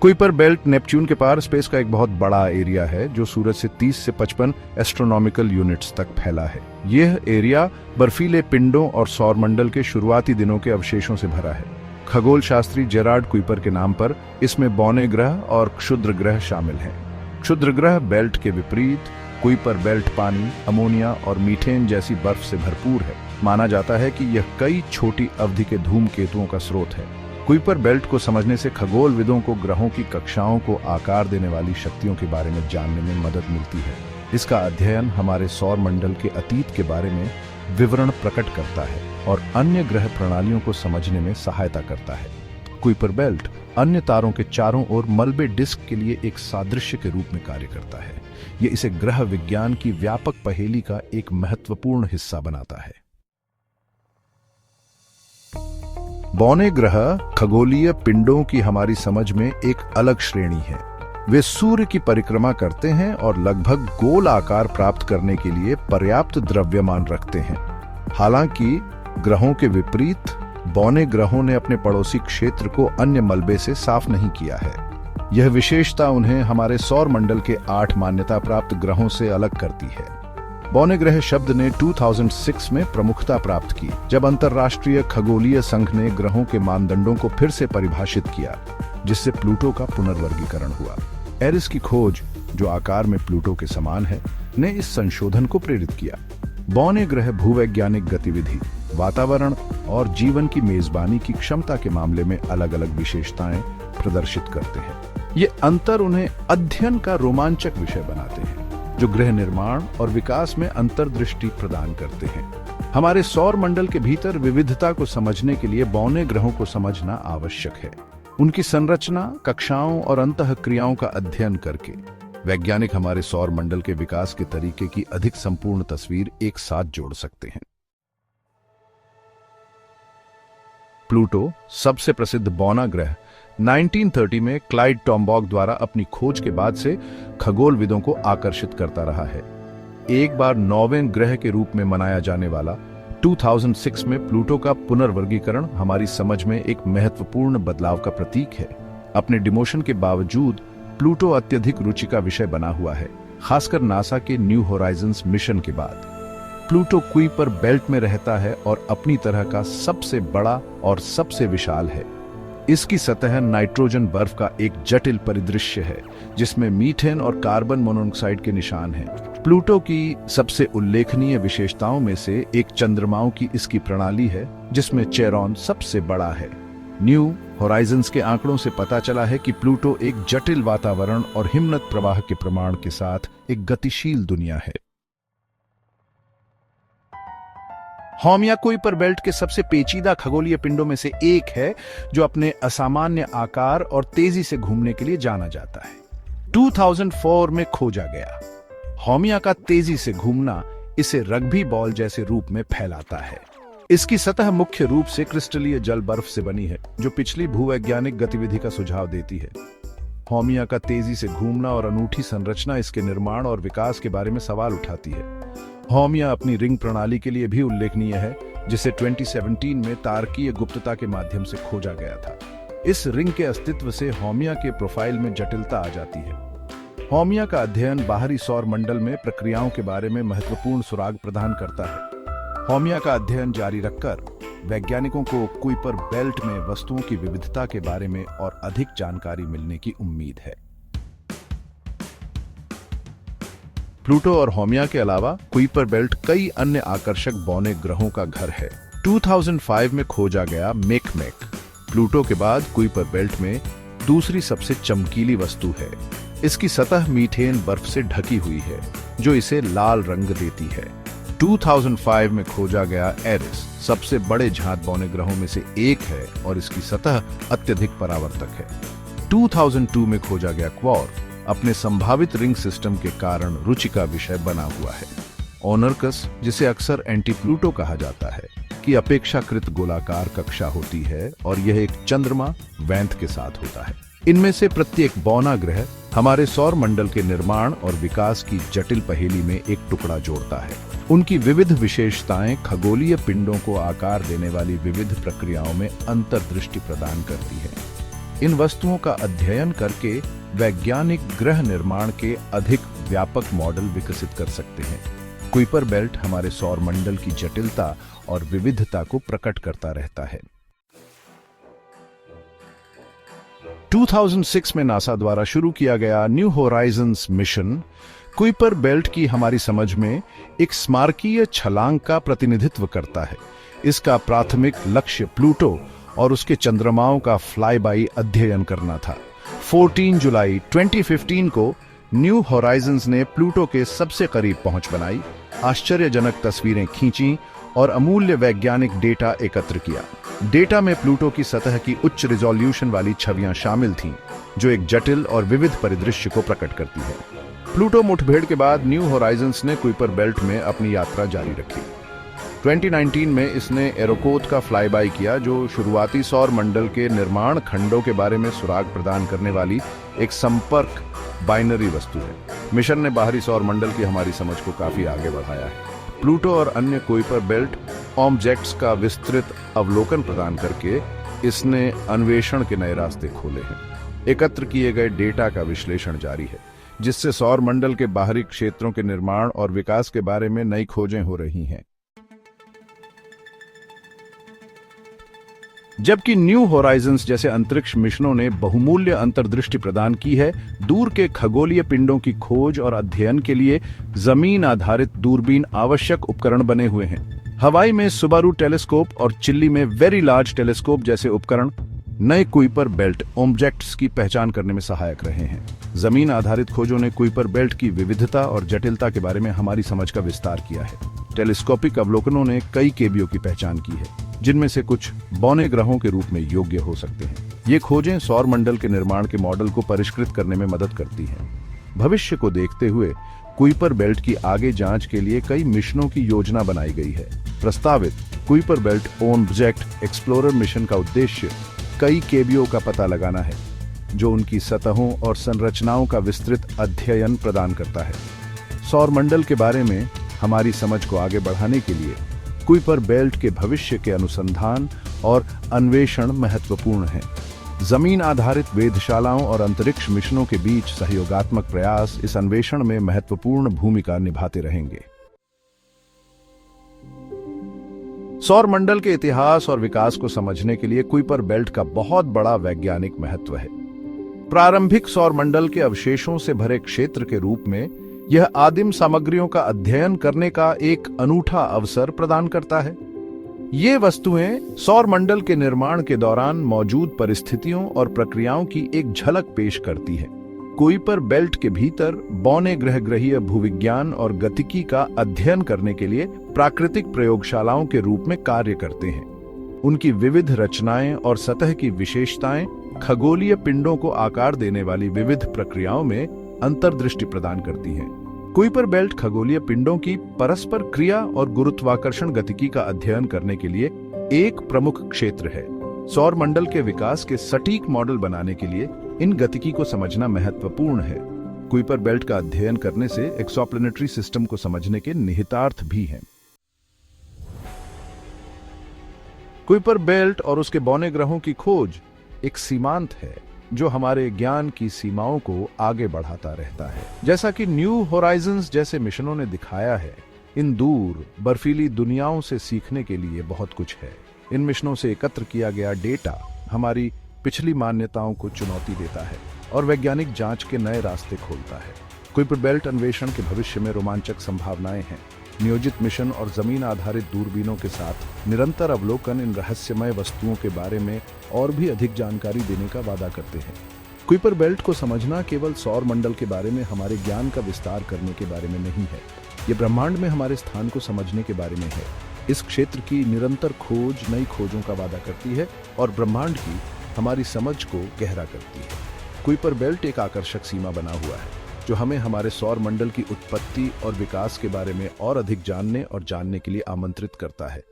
Kuiper belt Neptune के पार space का एक बहुत बड़ा एरिया है जो सूरज से 30 से 55 एस्ट्रोनॉमिकल यूनिट्स तक फैला है। यह एरिया बर्फीले पिंडों और सौरमंडल के शुरुआती दिनों के अवशेषों से भरा है। खगोल शास्त्री जेरार्ड कुइपर के नाम पर इसमें बौने ग्रह और क्षुद्र ग्रह शामिल हैं। क्षुद्र ग्रह बेल्ट के विपरीत कुइपर बेल्ट पानी, अमोनिया और मीथेन जैसी बर्फ से भरपूर है। माना जाता है कि यह कई छोटी अवधि के धूमकेतुओं का स्रोत है। कुइपर बेल्ट को समझने से खगोलविदों को ग्रहों की कक्षाओं को आकार देने वाली शक्तियों के बारे में जानने में मदद मिलती है। इसका अध्ययन हमारे सौर मंडल के अतीत के बारे में विवरण प्रकट करता है और अन्य ग्रह प्रणालियों को समझने में सहायता करता है। कुइपर बेल्ट अन्य तारों के चारों ओर मलबे डिस्क के लिए एक सादृश्य के रूप में कार्य करता है। यह इसे ग्रह विज्ञान की व्यापक पहेली का एक महत्वपूर्ण हिस्सा बनाता है। बौने ग्रह खगोलीय पिंडों की हमारी समझ में एक अलग श्रेणी है। वे सूर्य की परिक्रमा करते हैं और लगभग गोल आकार प्राप्त करने के लिए पर्याप्त द्रव्यमान रखते हैं। हालांकि ग्रहों के विपरीत बौने ग्रहों ने अपने पड़ोसी क्षेत्र को अन्य मलबे से साफ नहीं किया है। यह विशेषता उन्हें हमारे सौर मंडल के 8 मान्यता प्राप्त ग्रहों से अलग करती है। बौने ग्रह शब्द ने 2006 में प्रमुखता प्राप्त की, जब अंतर्राष्ट्रीय खगोलीय संघ ने ग्रहों के मानदंडों को फिर से परिभाषित किया, जिससे प्लूटो का पुनर्वर्गीकरण हुआ। एरिस की खोज, जो आकार में प्लूटो के समान है, ने इस संशोधन को प्रेरित किया। बौने ग्रह भूवैज्ञानिक गतिविधि, वातावरण और जीवन की मेजबानी की क्षमता के मामले में अलग अलग विशेषताएं प्रदर्शित करते हैं। ये अंतर उन्हें अध्ययन का रोमांचक विषय बनाते हैं, जो ग्रह निर्माण और विकास में अंतर्दृष्टि प्रदान करते हैं। हमारे सौर मंडल के भीतर विविधता को समझने के लिए बौने ग्रहों को समझना आवश्यक है। उनकी संरचना, कक्षाओं और अंतःक्रियाओं का अध्ययन करके वैज्ञानिक हमारे सौर मंडल के विकास के तरीके की अधिक संपूर्ण तस्वीर एक साथ जोड़ सकते हैं। प्लूटो, सबसे प्रसिद्ध बौना ग्रह, 1930 में क्लाइड टॉम्बॉक द्वारा अपनी खोज के बाद से खगोलविदों को आकर्षित करता रहा है। एक बार 9वें ग्रह के रूप में मनाया जाने वाला 2006 में प्लूटो का पुनर्वर्गीकरण हमारी समझ में एक महत्वपूर्ण बदलाव का प्रतीक है। अपने डिमोशन के बावजूद प्लूटो अत्यधिक रुचि का विषय बना हुआ है, खासकर नासा के न्यू होराइजन्स मिशन के बाद। प्लूटो कुइपर बेल्ट में रहता है और अपनी तरह का सबसे बड़ा और सबसे विशाल है। इसकी सतह नाइट्रोजन बर्फ का एक जटिल परिदृश्य है, जिसमें मीथेन और कार्बन मोनोऑक्साइड के निशान हैं। प्लूटो की सबसे उल्लेखनीय विशेषताओं में से एक चंद्रमाओं की इसकी प्रणाली है, जिसमें चेरॉन सबसे बड़ा है। न्यू होराइजन्स के आंकड़ों से पता चला है कि प्लूटो एक जटिल वातावरण और हिमनद प्रवाह के प्रमाण के साथ एक गतिशील दुनिया है। हौमिया कुइपर बेल्ट के सबसे पेचीदा खगोलीय पिंडों में से एक है, जो अपने असामान्य आकार और तेजी से घूमने के लिए जाना जाता है। 2004 में खोजा गया। हौमिया का तेजी से घूमना इसे रग्बी बॉल जैसे रूप में फैलाता है। इसकी सतह मुख्य रूप से क्रिस्टलीय जल बर्फ से बनी है, जो पिछली भूवैज्ञानिक गतिविधि का सुझाव देती है। हौमिया का तेजी से घूमना और अनूठी संरचना इसके निर्माण और विकास के बारे में सवाल उठाती है। हौमिया अपनी रिंग प्रणाली के लिए भी उल्लेखनीय है, जिसे 2017 में तारकीय गुप्तता के माध्यम से खोजा गया था। इस रिंग के अस्तित्व से हौमिया के प्रोफाइल में जटिलता आ जाती है। हौमिया का अध्ययन बाहरी सौर मंडल में प्रक्रियाओं के बारे में महत्वपूर्ण सुराग प्रदान करता है। हौमिया का अध्ययन जारी रखकर वैज्ञानिकों को कुइपर बेल्ट में वस्तुओं की विविधता के बारे में और अधिक जानकारी मिलने की उम्मीद है। प्लूटो और हौमिया के अलावा कुइपर बेल्ट कई अन्य आकर्षक बौने ग्रहों का घर है। 2005 में खोजा गया मेकमेक प्लूटो के बाद कुइपर बेल्ट में दूसरी सबसे चमकीली वस्तु है। इसकी सतह मीथेन बर्फ से ढकी हुई है, जो इसे लाल रंग देती है। 2005 में खोजा गया एरिस सबसे बड़े झांत बौने ग्रहों में से एक है और इसकी सतह अत्यधिक परावर्तक है। 2002 में खोजा गया क्वार्क अपने संभावित रिंग सिस्टम के कारण रुचि का विषय बना हुआ है। ओनरकस, जिसे अक्सर एंटी प्लूटो कहा जाता है, की अपेक्षाकृत गोलाकार कक्षा होती है और यह एक चंद्रमा वैंथ के साथ होता है। इनमें से प्रत्येक बौना ग्रह हमारे सौर मंडल के निर्माण और विकास की जटिल पहेली में एक टुकड़ा जोड़ता है। उनकी विविध विशेषताएं खगोलीय पिंडों को आकार देने वाली विविध प्रक्रियाओं में अंतर्दृष्टि प्रदान करती है। इन वस्तुओं का अध्ययन करके वैज्ञानिक ग्रह निर्माण के अधिक व्यापक मॉडल विकसित कर सकते हैं। कुइपर बेल्ट हमारे सौर मंडल की जटिलता और विविधता को प्रकट करता रहता है। 2006 में नासा द्वारा शुरू किया गया new Horizons mission Kuiper belt की हमारी समझ में एक स्मारकीय छलांग का प्रतिनिधित्व करता है। इसका प्राथमिक लक्ष्य प्लूटो और उसके चंद्रमाओं का फ्लाईबाई अध्ययन करना था। 14 जुलाई 2015 को न्यू होराइजन्स ने प्लूटो के सबसे करीब पहुंच बनाई, आश्चर्यजनक तस्वीरें खींची और अमूल्य वैज्ञानिक डेटा एकत्र किया। डेटा में प्लूटो की सतह की उच्च रिजोल्यूशन वाली छवियां शामिल थीं, जो एक जटिल और विविध परिदृश्य को प्रकट करती है। प्लूटो मुठभेड़ के बाद न्यू होराइजन्स ने कुइपर बेल्ट में अपनी यात्रा जारी रखी। 2019 में इसने एरोकोथ का फ्लाईबाई किया, जो शुरुआती सौर मंडल के निर्माण खंडों के बारे में सुराग प्रदान करने वाली एक संपर्क बाइनरी वस्तु है। मिशन ने बाहरी सौर मंडल की हमारी समझ को काफी आगे बढ़ाया है। प्लूटो और अन्य कुइपर बेल्ट ऑब्जेक्ट्स का विस्तृत अवलोकन प्रदान करके इसने अन्वेषण के नए रास्ते खोले हैं। एकत्र किए गए डेटा का विश्लेषण जारी है, जिससे सौर मंडल के बाहरी क्षेत्रों के निर्माण और विकास के बारे में नई खोजें हो रही हैं। जबकि न्यू होराइजन्स जैसे अंतरिक्ष मिशनों ने बहुमूल्य अंतर्दृष्टि प्रदान की है, दूर के खगोलीय पिंडों की खोज और अध्ययन के लिए जमीन आधारित दूरबीन आवश्यक उपकरण बने हुए हैं। हवाई में सुबारू टेलीस्कोप और चिल्ली में वेरी लार्ज टेलीस्कोप जैसे उपकरण नए कुइपर बेल्ट ऑब्जेक्ट्स की पहचान करने में सहायक रहे हैं। जमीन आधारित खोजों ने कुइपर बेल्ट की विविधता और जटिलता के बारे में हमारी समझ का विस्तार किया है। टेलीस्कोपिक अवलोकनों ने कई केबियों की पहचान की है, जिनमें से कुछ बौने ग्रहों के रूप में योग्य हो सकते हैं। ये खोजें सौर मंडल के निर्माण के मॉडल को परिष्कृत करने में मदद करती हैं। भविष्य को देखते हुए कुइपर बेल्ट की आगे जांच के लिए कई मिशनों की योजना बनाई गई है। प्रस्तावित Kuiper belt object explorer mission का उद्देश्य कई केबियों का पता लगाना है, जो उनकी सतहों और संरचनाओं का विस्तृत अध्ययन प्रदान करता है। सौर मंडल के बारे में हमारी समझ को आगे बढ़ाने के लिए कुइपर बेल्ट के भविष्य के अनुसंधान और अन्वेषण महत्वपूर्ण है। जमीन आधारित वेधशालाओं और अंतरिक्ष मिशनों के बीच सहयोगात्मक प्रयास इस अन्वेषण में महत्वपूर्ण भूमिका निभाते रहेंगे। सौर मंडल के इतिहास और विकास को समझने के लिए कुइपर बेल्ट का बहुत बड़ा वैज्ञानिक महत्व है। प्रारंभिक सौर मंडल के अवशेषों से भरे क्षेत्र के रूप में यह आदिम सामग्रियों का अध्ययन करने का एक अनूठा अवसर प्रदान करता है। ये वस्तुएं सौर मंडल के निर्माण के दौरान मौजूद परिस्थितियों और प्रक्रियाओं की एक झलक पेश करती है। कुइपर बेल्ट के भीतर बौने ग्रहीय भूविज्ञान और गतिकी का अध्ययन करने के लिए प्राकृतिक प्रयोगशालाओं के रूप में कार्य करते हैं। उनकी विविध रचनाएं और सतह की विशेषताएं खगोलीय पिंडों को आकार देने वाली विविध प्रक्रियाओं में अंतर्दृष्टि प्रदान करती हैं। कुइपर बेल्ट खगोलीय पिंडों की परस्पर क्रिया और गुरुत्वाकर्षण गतिकी का अध्ययन करने के लिए एक प्रमुख क्षेत्र है। सौर मंडल के विकास के सटीक मॉडल बनाने के लिए इन गतिकी को समझना महत्वपूर्ण है। कुइपर बेल्ट का अध्ययन करने से एक्सोप्लैनेटरी सिस्टम को समझने के निहितार्थ भी हैं। कुइपर बेल्ट और उसके बौने ग्रहों की खोज एक सीमांत है, जो हमारे ज्ञान की सीमाओं को आगे बढ़ाता रहता है। जैसा कि न्यू होराइजन्स जैसे मिशनों ने दिखाया है, इन दूर बर्फीली दुनियाओं से सीखने के लिए बहुत कुछ है। इन मिशनों से एकत्र किया गया डेटा हमारी पिछली मान्यताओं को चुनौती देता है और वैज्ञानिक जांच के नए रास्ते खोलता है। कुइपर बेल्ट अन्वेषण के भविष्य में रोमांचक संभावनाएं हैं। नियोजित मिशन और जमीन आधारित दूरबीनों के साथ निरंतर अवलोकन इन रहस्यमय वस्तुओं के बारे में और भी अधिक जानकारी देने का वादा करते हैं। कुइपर बेल्ट को समझना केवल सौर मंडल के बारे में हमारे ज्ञान का विस्तार करने के बारे में नहीं है, ये ब्रह्मांड में हमारे स्थान को समझने के बारे में है। इस क्षेत्र की निरंतर खोज नई खोजों का वादा करती है और ब्रह्मांड की हमारी समझ को गहरा करती है। कुइपर बेल्ट एक आकर्षक सीमा बना हुआ है, जो हमें हमारे सौर मंडल की उत्पत्ति और विकास के बारे में और अधिक जानने और जानने के लिए आमंत्रित करता है।